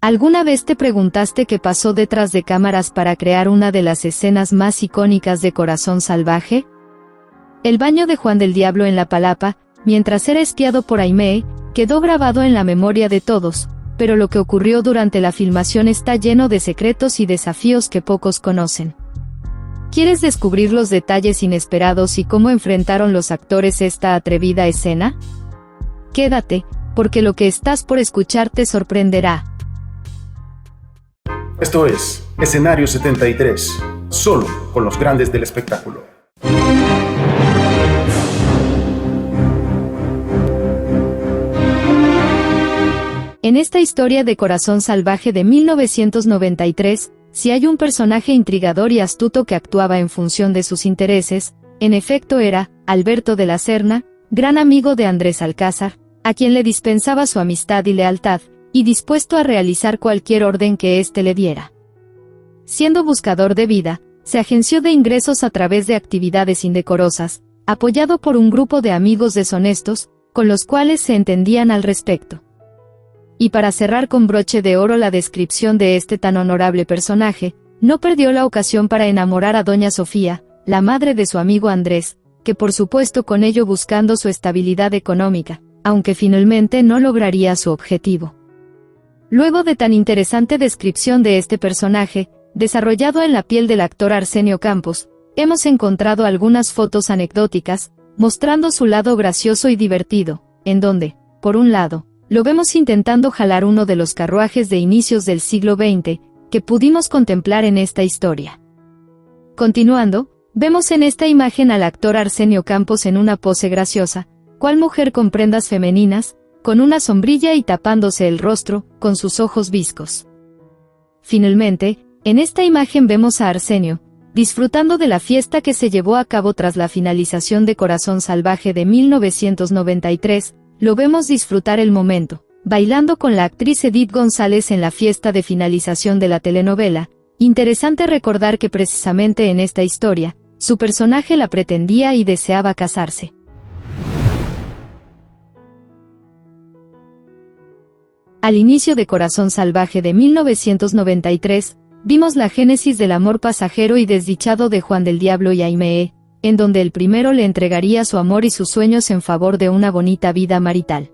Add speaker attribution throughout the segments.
Speaker 1: ¿Alguna vez te preguntaste qué pasó detrás de cámaras para crear una de las escenas más icónicas de Corazón Salvaje? El baño de Juan del Diablo en la palapa, mientras era espiado por Aimee, quedó grabado en la memoria de todos, pero lo que ocurrió durante la filmación está lleno de secretos y desafíos que pocos conocen. ¿Quieres descubrir los detalles inesperados y cómo enfrentaron los actores esta atrevida escena? Quédate, porque lo que estás por escuchar te sorprenderá.
Speaker 2: Esto es Escenario 73, solo con los grandes del espectáculo.
Speaker 1: En esta historia de Corazón Salvaje de 1993, si hay un personaje intrigador y astuto que actuaba en función de sus intereses, en efecto era Alberto de la Serna, gran amigo de Andrés Alcázar, a quien le dispensaba su amistad y lealtad, y dispuesto a realizar cualquier orden que éste le diera. Siendo buscador de vida, se agenció de ingresos a través de actividades indecorosas, apoyado por un grupo de amigos deshonestos, con los cuales se entendían al respecto. Y para cerrar con broche de oro la descripción de este tan honorable personaje, no perdió la ocasión para enamorar a doña Sofía, la madre de su amigo Andrés, que por supuesto con ello buscando su estabilidad económica, aunque finalmente no lograría su objetivo. Luego de tan interesante descripción de este personaje, desarrollado en la piel del actor Arsenio Campos, hemos encontrado algunas fotos anecdóticas, mostrando su lado gracioso y divertido, en donde, por un lado, lo vemos intentando jalar uno de los carruajes de inicios del siglo XX, que pudimos contemplar en esta historia. Continuando, vemos en esta imagen al actor Arsenio Campos en una pose graciosa, cual mujer con prendas femeninas, con una sombrilla y tapándose el rostro, con sus ojos viscos. Finalmente, en esta imagen vemos a Arsenio, disfrutando de la fiesta que se llevó a cabo tras la finalización de Corazón Salvaje de 1993, lo vemos disfrutar el momento, bailando con la actriz Edith González en la fiesta de finalización de la telenovela. Interesante recordar que precisamente en esta historia, su personaje la pretendía y deseaba casarse. Al inicio de Corazón Salvaje de 1993, vimos la génesis del amor pasajero y desdichado de Juan del Diablo y Aimee, en donde el primero le entregaría su amor y sus sueños en favor de una bonita vida marital.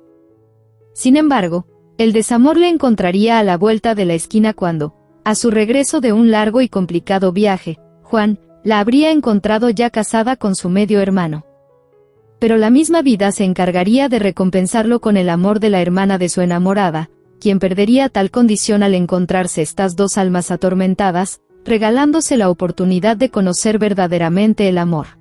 Speaker 1: Sin embargo, el desamor le encontraría a la vuelta de la esquina cuando, a su regreso de un largo y complicado viaje, Juan la habría encontrado ya casada con su medio hermano. Pero la misma vida se encargaría de recompensarlo con el amor de la hermana de su enamorada, quien perdería tal condición al encontrarse estas dos almas atormentadas, regalándose la oportunidad de conocer verdaderamente el amor.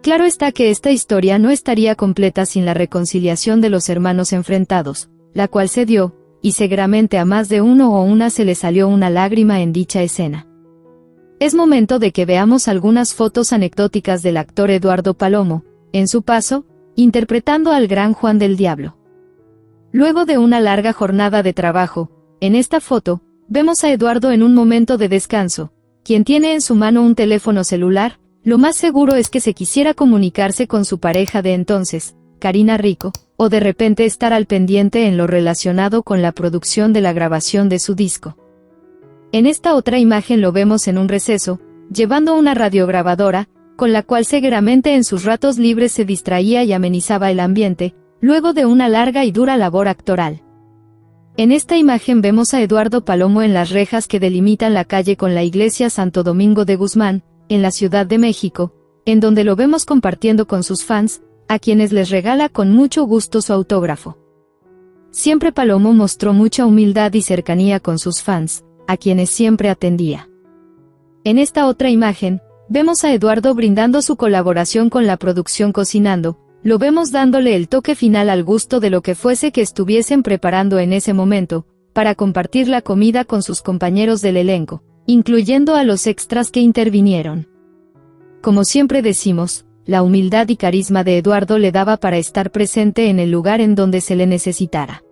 Speaker 1: Claro está que esta historia no estaría completa sin la reconciliación de los hermanos enfrentados, la cual se dio, y seguramente a más de uno o una se le salió una lágrima en dicha escena. Es momento de que veamos algunas fotos anecdóticas del actor Eduardo Palomo, en su paso, interpretando al gran Juan del Diablo. Luego de una larga jornada de trabajo, en esta foto, vemos a Eduardo en un momento de descanso, quien tiene en su mano un teléfono celular. Lo más seguro es que se quisiera comunicarse con su pareja de entonces, Karina Rico, o de repente estar al pendiente en lo relacionado con la producción de la grabación de su disco. En esta otra imagen lo vemos en un receso, llevando una radiograbadora, con la cual seguramente en sus ratos libres se distraía y amenizaba el ambiente, luego de una larga y dura labor actoral. En esta imagen vemos a Eduardo Palomo en las rejas que delimitan la calle con la iglesia Santo Domingo de Guzmán, en la Ciudad de México, en donde lo vemos compartiendo con sus fans, a quienes les regala con mucho gusto su autógrafo. Siempre Palomo mostró mucha humildad y cercanía con sus fans, a quienes siempre atendía. En esta otra imagen, vemos a Eduardo brindando su colaboración con la producción cocinando, lo vemos dándole el toque final al gusto de lo que fuese que estuviesen preparando en ese momento, para compartir la comida con sus compañeros del elenco, incluyendo a los extras que intervinieron. Como siempre decimos, la humildad y carisma de Eduardo le daba para estar presente en el lugar en donde se le necesitara.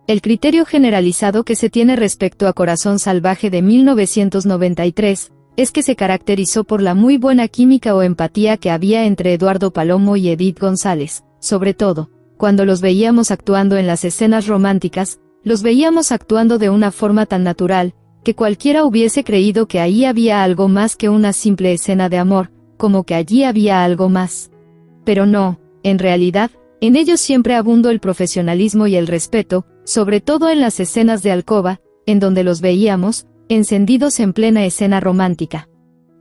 Speaker 1: El criterio generalizado que se tiene respecto a Corazón Salvaje de 1993 es que se caracterizó por la muy buena química o empatía que había entre Eduardo Palomo y Edith González, sobre todo, cuando los veíamos actuando en las escenas románticas, los veíamos actuando de una forma tan natural, que cualquiera hubiese creído que ahí había algo más que una simple escena de amor, como que allí había algo más. Pero no, en realidad, en ellos siempre abundó el profesionalismo y el respeto, sobre todo en las escenas de alcoba, en donde los veíamos, encendidos en plena escena romántica.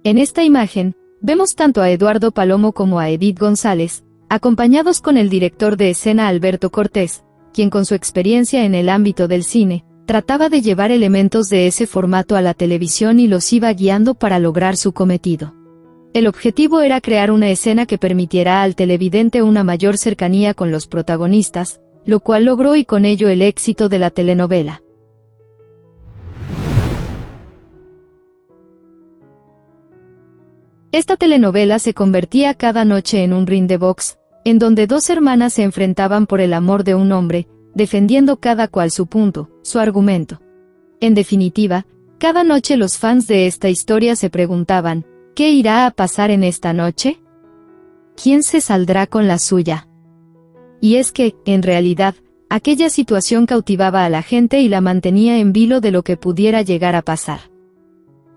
Speaker 1: En esta imagen, vemos tanto a Eduardo Palomo como a Edith González, acompañados con el director de escena Alberto Cortés, quien con su experiencia en el ámbito del cine, trataba de llevar elementos de ese formato a la televisión y los iba guiando para lograr su cometido. El objetivo era crear una escena que permitiera al televidente una mayor cercanía con los protagonistas, lo cual logró y con ello el éxito de la telenovela. Esta telenovela se convertía cada noche en un ring de box, en donde dos hermanas se enfrentaban por el amor de un hombre, defendiendo cada cual su punto, su argumento. En definitiva, cada noche los fans de esta historia se preguntaban, ¿qué irá a pasar en esta noche? ¿Quién se saldrá con la suya? Y es que, en realidad, aquella situación cautivaba a la gente y la mantenía en vilo de lo que pudiera llegar a pasar.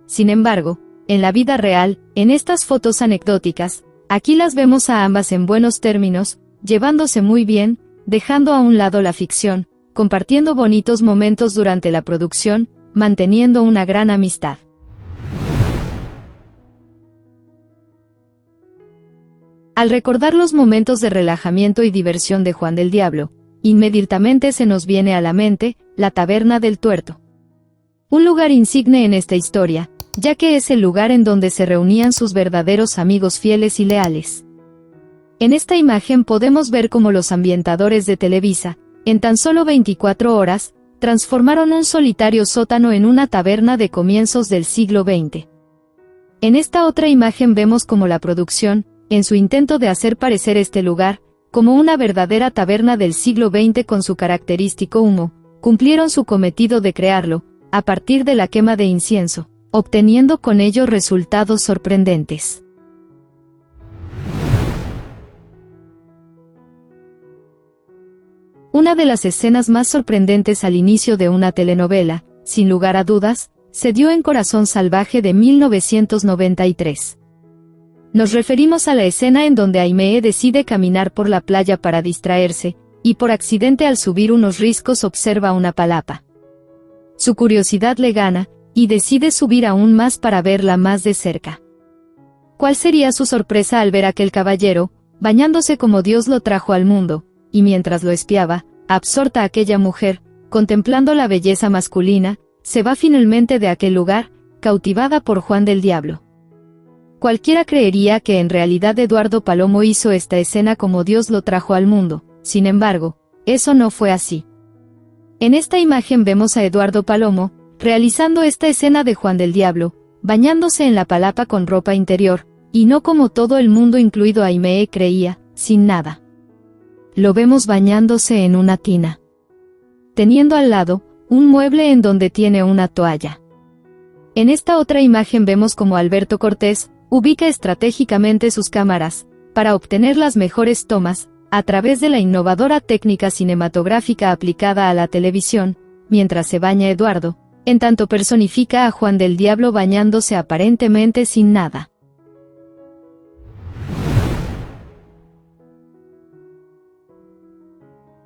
Speaker 1: Sin embargo, en la vida real, en estas fotos anecdóticas, aquí las vemos a ambas en buenos términos, llevándose muy bien, dejando a un lado la ficción, compartiendo bonitos momentos durante la producción, manteniendo una gran amistad. Al recordar los momentos de relajamiento y diversión de Juan del Diablo, inmediatamente se nos viene a la mente la Taberna del Tuerto. Un lugar insigne en esta historia, ya que es el lugar en donde se reunían sus verdaderos amigos fieles y leales. En esta imagen podemos ver cómo los ambientadores de Televisa, en tan solo 24 horas, transformaron un solitario sótano en una taberna de comienzos del siglo XX. En esta otra imagen vemos cómo la producción, en su intento de hacer parecer este lugar como una verdadera taberna del siglo XX con su característico humo, cumplieron su cometido de crearlo, a partir de la quema de incienso, obteniendo con ello resultados sorprendentes. Una de las escenas más sorprendentes al inicio de una telenovela, sin lugar a dudas, se dio en Corazón Salvaje de 1993. Nos referimos a la escena en donde Aimee decide caminar por la playa para distraerse, y por accidente al subir unos riscos observa una palapa. Su curiosidad le gana, y decide subir aún más para verla más de cerca. ¿Cuál sería su sorpresa al ver a aquel caballero, bañándose como Dios lo trajo al mundo, y mientras lo espiaba, absorta aquella mujer, contemplando la belleza masculina, se va finalmente de aquel lugar, cautivada por Juan del Diablo? Cualquiera creería que en realidad Eduardo Palomo hizo esta escena como Dios lo trajo al mundo, sin embargo, eso no fue así. En esta imagen vemos a Eduardo Palomo, realizando esta escena de Juan del Diablo, bañándose en la palapa con ropa interior, y no como todo el mundo incluido Aimee creía, sin nada. Lo vemos bañándose en una tina, teniendo al lado, un mueble en donde tiene una toalla. En esta otra imagen vemos como Alberto Cortés, ubica estratégicamente sus cámaras, para obtener las mejores tomas, a través de la innovadora técnica cinematográfica aplicada a la televisión, mientras se baña Eduardo, en tanto personifica a Juan del Diablo bañándose aparentemente sin nada.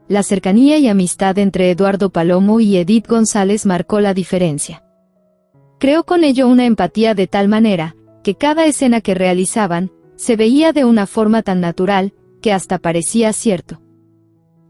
Speaker 1: La cercanía y amistad entre Eduardo Palomo y Edith González marcó la diferencia. Creó con ello una empatía de tal manera, que cada escena que realizaban, se veía de una forma tan natural, que hasta parecía cierto.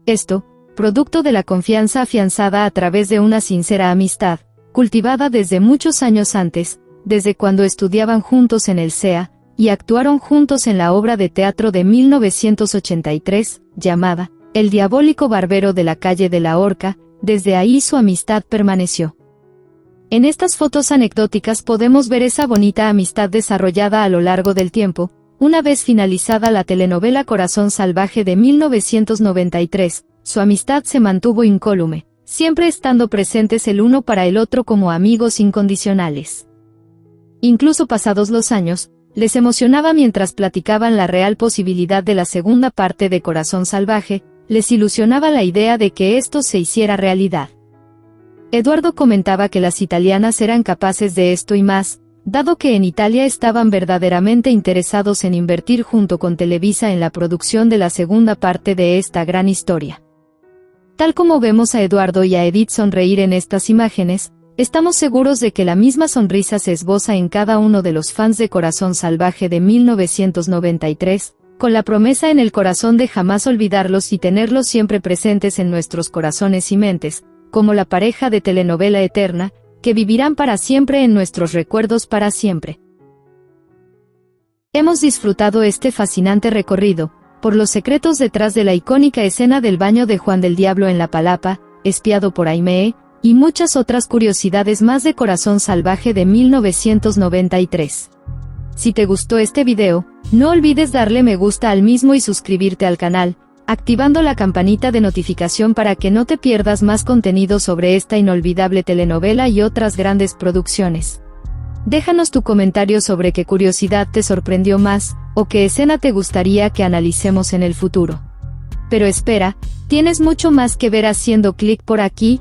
Speaker 1: Esto, producto de la confianza afianzada a través de una sincera amistad, cultivada desde muchos años antes, desde cuando estudiaban juntos en el CEA, y actuaron juntos en la obra de teatro de 1983, llamada El diabólico barbero de la calle de la Horca. Desde ahí su amistad permaneció. En estas fotos anecdóticas podemos ver esa bonita amistad desarrollada a lo largo del tiempo, una vez finalizada la telenovela Corazón Salvaje de 1993, su amistad se mantuvo incólume, siempre estando presentes el uno para el otro como amigos incondicionales. Incluso pasados los años, les emocionaba mientras platicaban la real posibilidad de la segunda parte de Corazón Salvaje, les ilusionaba la idea de que esto se hiciera realidad. Eduardo comentaba que las italianas eran capaces de esto y más, dado que en Italia estaban verdaderamente interesados en invertir junto con Televisa en la producción de la segunda parte de esta gran historia. Tal como vemos a Eduardo y a Edith sonreír en estas imágenes, estamos seguros de que la misma sonrisa se esboza en cada uno de los fans de Corazón Salvaje de 1993, con la promesa en el corazón de jamás olvidarlos y tenerlos siempre presentes en nuestros corazones y mentes, como la pareja de telenovela eterna, que vivirán para siempre en nuestros recuerdos para siempre. Hemos disfrutado este fascinante recorrido por los secretos detrás de la icónica escena del baño de Juan del Diablo en La Palapa, espiado por Aimee, y muchas otras curiosidades más de Corazón Salvaje de 1993. Si te gustó este video, no olvides darle me gusta al mismo y suscribirte al canal, activando la campanita de notificación para que no te pierdas más contenido sobre esta inolvidable telenovela y otras grandes producciones. Déjanos tu comentario sobre qué curiosidad te sorprendió más, o qué escena te gustaría que analicemos en el futuro. Pero espera, tienes mucho más que ver haciendo clic por aquí,